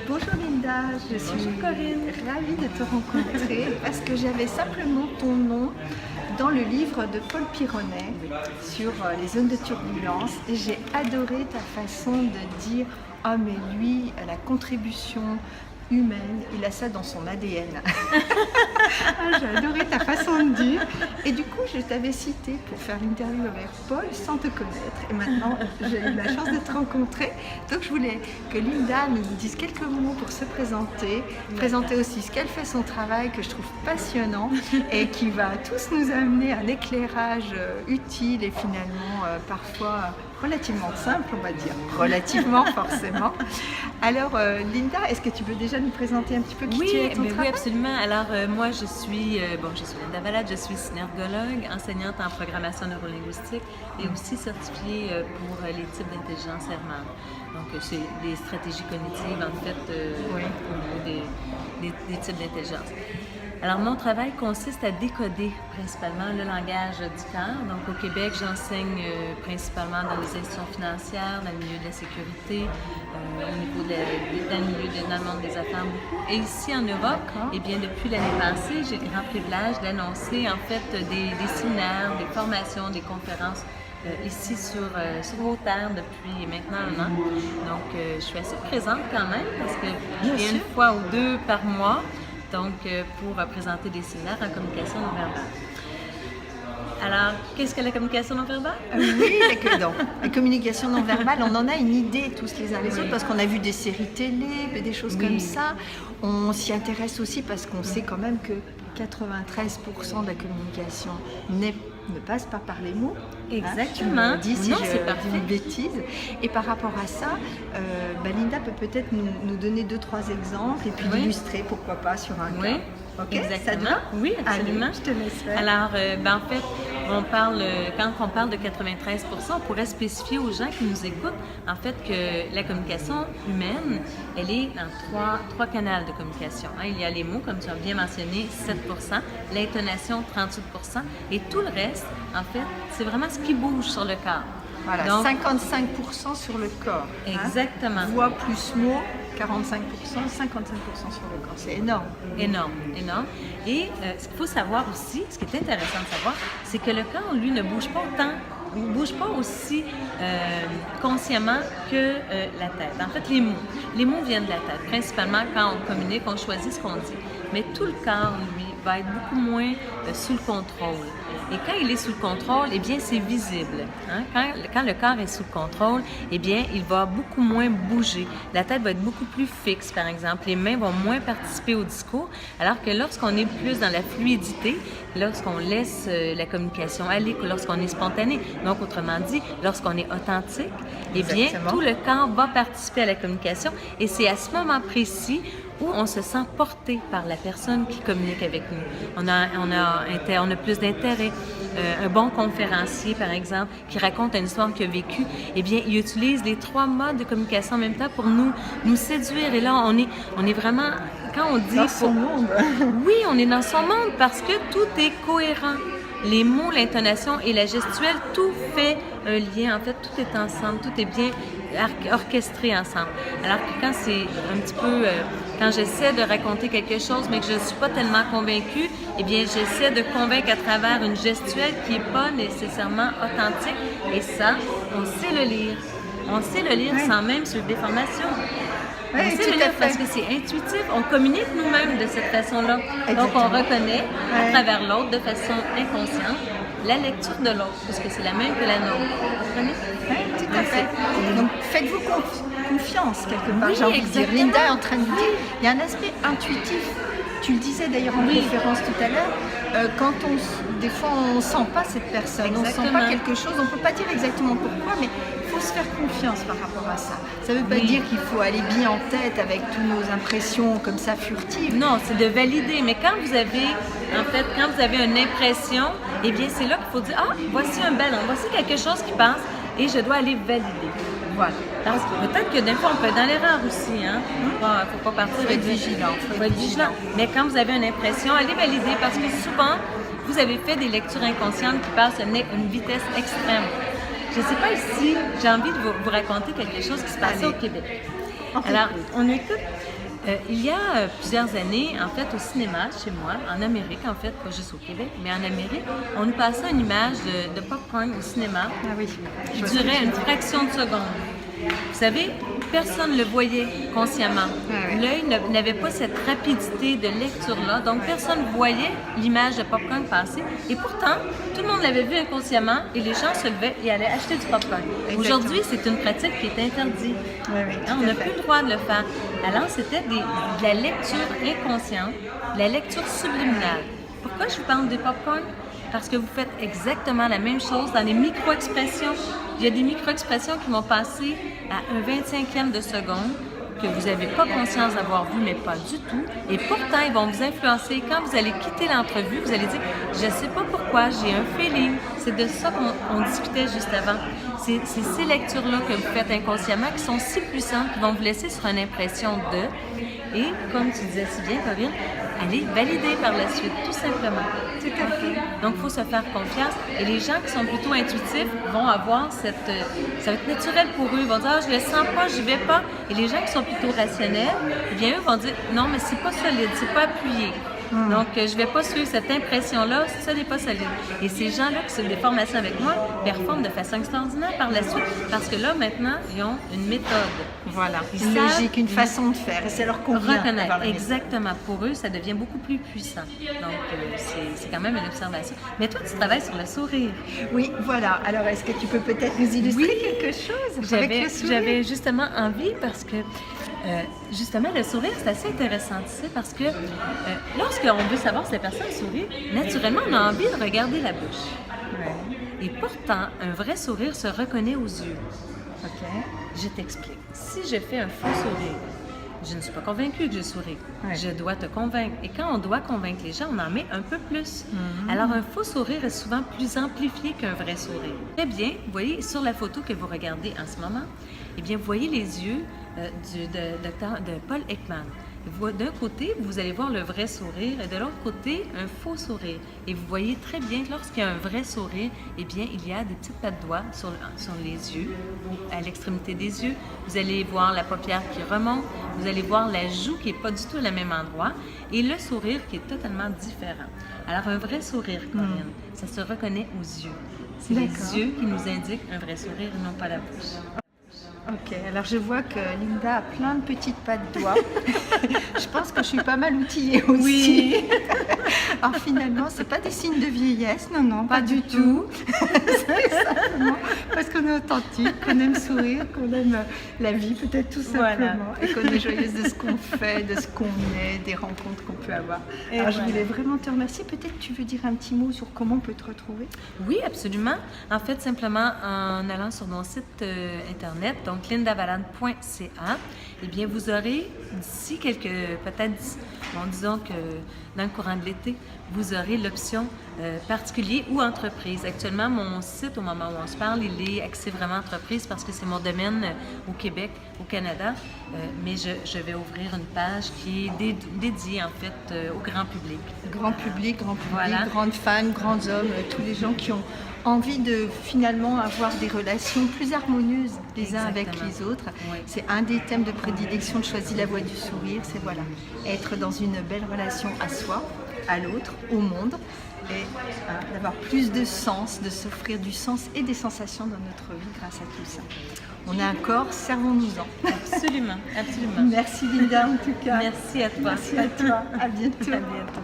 Bonjour Linda, je suis ravie de te rencontrer parce que j'avais simplement ton nom dans le livre de Paul Pironnet sur les zones de turbulence et j'ai adoré ta façon de dire « Ah mais lui, la contribution humaine, il a ça dans son ADN ». J'ai adoré ta façon de dire et du coup je t'avais cité pour faire l'interview avec Paul sans te connaître et maintenant j'ai eu la chance de te rencontrer, donc je voulais que Linda nous dise quelques mots pour se présenter aussi ce qu'elle fait, son travail que je trouve passionnant et qui va tous nous amener à un éclairage utile et finalement parfois relativement simple, on va dire, relativement forcément. Alors Linda, est-ce que tu veux déjà nous présenter un petit peu qui tu es et ton travail? Oui, absolument. Alors moi je suis Linda Valade, je suis synergologue, enseignante en programmation neurolinguistique et aussi certifiée pour les types d'intelligence hermane. Donc c'est des stratégies cognitives en fait au niveau des types d'intelligence. Alors, mon travail consiste à décoder principalement le langage du corps. Donc, au Québec, j'enseigne principalement dans les institutions financières, dans le milieu de la sécurité, au niveau dans le monde des affaires beaucoup. Et ici, en Europe, eh bien, depuis l'année passée, j'ai le grand privilège d'annoncer, en fait, des séminaires, des formations, des conférences ici sur vos terres depuis maintenant 1 an. Donc, je suis assez présente quand même parce qu'il y a une fois ou deux par mois. Donc, pour présenter des séminaires en communication non verbale. Alors, qu'est-ce que la communication non verbale? Oui, la communication non verbale, on en a une idée tous les uns les autres parce qu'on a vu des séries télé, des choses comme ça. On s'y intéresse aussi parce qu'on sait quand même que 93% de la communication ne passe pas par les mots. Exactement. Hein, tu me dis si non, je dis une bêtise. Et par rapport à ça, Linda peut peut-être nous donner 2-3 exemples et puis l'illustrer, pourquoi pas, sur un cas. Okay, exactement. Ça te va? Oui, absolument. Allez, je te laisse faire. Alors, en fait, quand on parle de 93%, on pourrait spécifier aux gens qui nous écoutent, en fait, que la communication humaine, elle est dans trois canaux de communication. Il y a les mots, comme tu as bien mentionné, 7%, l'intonation, 38%, et tout le reste, en fait, c'est vraiment ce qui bouge sur le corps. Voilà, donc, 55% sur le corps. Exactement. Voix plus mots, 45%, 55% sur le corps. C'est énorme. Énorme. Et ce qu'il faut savoir aussi, ce qui est intéressant de savoir, c'est que le corps, lui, ne bouge pas autant, il ne bouge pas aussi consciemment que la tête. En fait, les mots viennent de la tête. Principalement, quand on communique, on choisit ce qu'on dit. Mais tout le corps, lui, va être beaucoup moins sous le contrôle. Et quand il est sous le contrôle, eh bien, c'est visible. Quand le corps est sous le contrôle, eh bien, il va beaucoup moins bouger. La tête va être beaucoup plus fixe, par exemple. Les mains vont moins participer au discours, alors que lorsqu'on est plus dans la fluidité, lorsqu'on laisse la communication aller, lorsqu'on est spontané, donc autrement dit, lorsqu'on est authentique, eh bien, tout le corps va participer à la communication et c'est à ce moment précis où on se sent porté par la personne qui communique avec nous. On a plus d'intérêt. Un bon conférencier, par exemple, qui raconte une histoire qu'il a vécue, eh bien, il utilise les 3 modes de communication en même temps pour nous séduire. Et là, on est vraiment, quand on dit... Dans son monde. Oui, on est dans son monde parce que tout est cohérent. Les mots, l'intonation et la gestuelle, tout fait un lien. En fait, tout est ensemble, tout est bien orchestré ensemble. Alors que quand c'est un petit peu... quand j'essaie de raconter quelque chose, mais que je ne suis pas tellement convaincue, eh bien, j'essaie de convaincre à travers une gestuelle qui n'est pas nécessairement authentique. Et ça, on sait le lire. On sait le lire sans même sur des formations. On sait le lire parce que c'est intuitif. On communique nous-mêmes de cette façon-là. Donc, on reconnaît à travers l'autre de façon inconsciente la lecture de l'autre, parce que c'est la même que la nôtre. Vous comprenez? Oui, tout à fait. Donc, faites-vous confiance quelque part. Oui, j'ai envie de dire. Linda est en train de dire, il y a un aspect intuitif. Tu le disais d'ailleurs en conférence tout à l'heure, des fois on ne sent pas cette personne, on ne sent pas quelque chose, on ne peut pas dire exactement pourquoi, mais il faut se faire confiance par rapport à ça. Ça ne veut pas dire qu'il faut aller bien en tête avec toutes nos impressions comme ça furtives. Non, c'est de valider, mais quand vous avez une impression, eh bien c'est là qu'il faut dire, voici un ballon, voici quelque chose qui passe et je dois aller valider. Voilà. Parce que peut-être que des fois, on peut être dans l'erreur aussi. Il ne faut pas partir. Il faut être vigilant. Mais quand vous avez une impression, allez valider parce que souvent, vous avez fait des lectures inconscientes qui passent à une vitesse extrême. Je ne sais pas ici, j'ai envie de vous raconter quelque chose qui se passait au Québec. Alors, on écoute. Il y a plusieurs années, en fait, au cinéma, chez moi, en Amérique, en fait, pas juste au Québec, mais en Amérique, on nous passait une image de popcorn au cinéma qui durait une fraction de seconde. Vous savez, personne ne le voyait consciemment. L'œil n'avait pas cette rapidité de lecture-là, donc personne ne voyait l'image de popcorn passer. Et pourtant, tout le monde l'avait vu inconsciemment et les gens se levaient et allaient acheter du popcorn. Aujourd'hui, c'est une pratique qui est interdite. On n'a plus le droit de le faire. Alors, c'était de la lecture inconsciente, de la lecture subliminale. Pourquoi je vous parle des popcorn? Parce que vous faites exactement la même chose dans les micro-expressions. Il y a des micro-expressions qui vont passer à un 25e de seconde que vous n'avez pas conscience d'avoir vu, mais pas du tout. Et pourtant, ils vont vous influencer. Quand vous allez quitter l'entrevue, vous allez dire « Je ne sais pas pourquoi, j'ai un feeling ». C'est de ça qu'on discutait juste avant. C'est ces lectures-là que vous faites inconsciemment qui sont si puissantes, qui vont vous laisser sur une impression de... Et comme tu disais si bien, Corinne, allez valider par la suite, tout simplement. Tout à fait. Donc, il faut se faire confiance. Et les gens qui sont plutôt intuitifs vont avoir cette... ça va être naturel pour eux. Ils vont dire « Ah, je ne le sens pas, je n'y vais pas ». Et les gens qui sont plutôt rationnels, eh bien, eux vont dire « Non, mais c'est pas solide, c'est pas appuyé ». Donc, je ne vais pas suivre cette impression-là, ça n'est pas solide. Et ces gens-là qui suivent des formations avec moi performent de façon extraordinaire par la suite, parce que là, maintenant, ils ont une méthode. Voilà, une logique, une façon de faire, et ça leur convient. Reconnaître, exactement. Pour eux, ça devient beaucoup plus puissant. Donc, c'est quand même une observation. Mais toi, tu travailles sur le sourire. Oui, voilà. Alors, est-ce que tu peux peut-être nous illustrer quelque chose avec le sourire? J'avais justement envie parce que justement, le sourire, c'est assez intéressant, tu sais, parce que lorsqu'on veut savoir si la personne sourit, naturellement, on a envie de regarder la bouche. Et pourtant, un vrai sourire se reconnaît aux yeux. OK. Je t'explique. Si je fais un faux sourire, je ne suis pas convaincue que je souris. Je dois te convaincre. Et quand on doit convaincre les gens, on en met un peu plus. Alors, un faux sourire est souvent plus amplifié qu'un vrai sourire. Très bien, vous voyez, sur la photo que vous regardez en ce moment, eh bien, vous voyez les yeux de Paul Ekman. D'un côté, vous allez voir le vrai sourire et de l'autre côté, un faux sourire. Et vous voyez très bien que lorsqu'il y a un vrai sourire, eh bien, il y a des petites pattes de doigts sur les yeux, à l'extrémité des yeux. Vous allez voir la paupière qui remonte, vous allez voir la joue qui n'est pas du tout au même endroit et le sourire qui est totalement différent. Alors, un vrai sourire, Corinne, ça se reconnaît aux yeux. C'est les yeux qui nous indiquent un vrai sourire et non pas la bouche. Ok, alors je vois que Linda a plein de petites pattes de doigts. Je pense que je suis pas mal outillée aussi. Oui. Alors finalement, c'est pas des signes de vieillesse, non, pas du tout. C'est simplement parce qu'on est authentique, qu'on aime sourire, qu'on aime la vie peut-être tout simplement, et qu'on est joyeuse de ce qu'on fait, de ce qu'on est, des rencontres qu'on peut avoir. Alors je voulais vraiment te remercier. Peut-être tu veux dire un petit mot sur comment on peut te retrouver? Oui, absolument. En fait, simplement en allant sur mon site internet, donc lindavalade.ca, eh bien, vous aurez d'ici disons que dans le courant de l'été, vous aurez l'option particulier ou entreprise. Actuellement, mon site, au moment où on se parle, il est axé vraiment entreprise parce que c'est mon domaine au Québec, au Canada, mais je vais ouvrir une page qui est dédiée, en fait, au grand public. Grand public, grandes femmes, grands hommes, tous les gens qui ont envie de finalement avoir des relations plus harmonieuses les uns avec les autres. Oui. C'est un des thèmes de prédilection de Choisis la voie du sourire, c'est être dans une belle relation à soi, à l'autre, au monde, et d'avoir plus de sens, de s'offrir du sens et des sensations dans notre vie grâce à tout ça. On a un corps, servons-nous-en. Absolument, absolument. Merci Linda en tout cas. Merci à toi. Merci à toi. À bientôt. À bientôt.